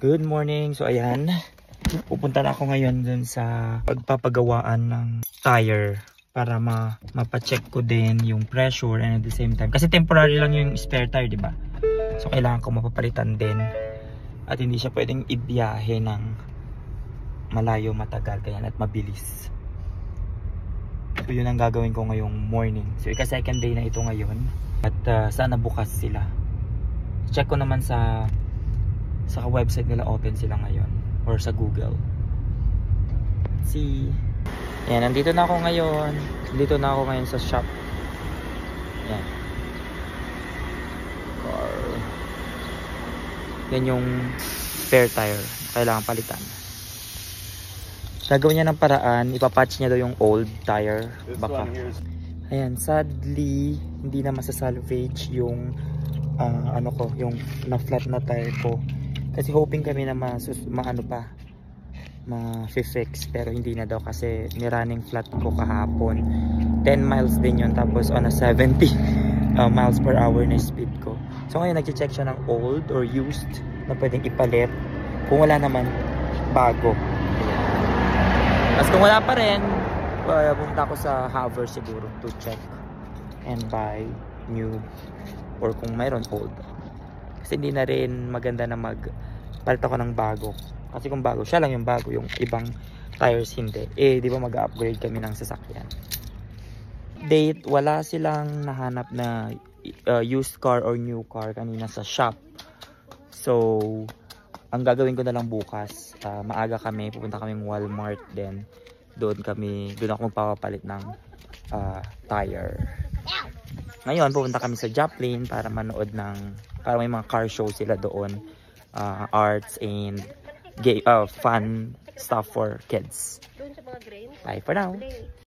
Good morning. So ayan, pupunta na ako ngayon dun sa pagpapagawaan ng tire para mapacheck ko din yung pressure and at the same time. Kasi temporary lang yung spare tire, di ba? So kailangan ko mapapalitan din. At hindi siya pwedeng ibiyahe ng malayo, matagal, kaya at mabilis. So yun ang gagawin ko ngayong morning. So ika-second day na ito ngayon. At sana bukas sila. Check ko naman sa website nila, open sila ngayon or sa Google. See. Yan, nandito na ako ngayon. Nandito na ako ngayon sa shop. Yan. Yan yung spare tire. Kailangan palitan. Gagawin niya ng paraan. Ipapatch niya daw yung old tire. Baka. Ayan, sadly, hindi na masasalvage yung yung na-flat na tire ko. Kasi hoping kami na ma-fix, pero hindi na daw kasi nirunning flat ko kahapon. 10 miles din yun, tapos on a 70 miles per hour na speed ko. So ngayon nag-check siya ng old or used na pwedeng ipalit. Kung wala naman, bago. Tapos kung wala pa rin, pumunta ako sa Havers siguro to check and buy new, or kung mayroon old. Kasi hindi na rin maganda na palit ako ng bago. Kasi kung bago, siya lang yung bago, yung ibang tires hindi. Eh, di ba mag-upgrade kami ng sasakyan. Date, wala silang nahanap na used car or new car kanina sa shop. So, ang gagawin ko na lang bukas, maaga kami, pupunta kaming Walmart din. Doon ako magpapapalit ng tire. Ngayon, pupunta kami sa Joplin para para may mga car show sila doon. Arts and fun stuff for kids. Bye for now.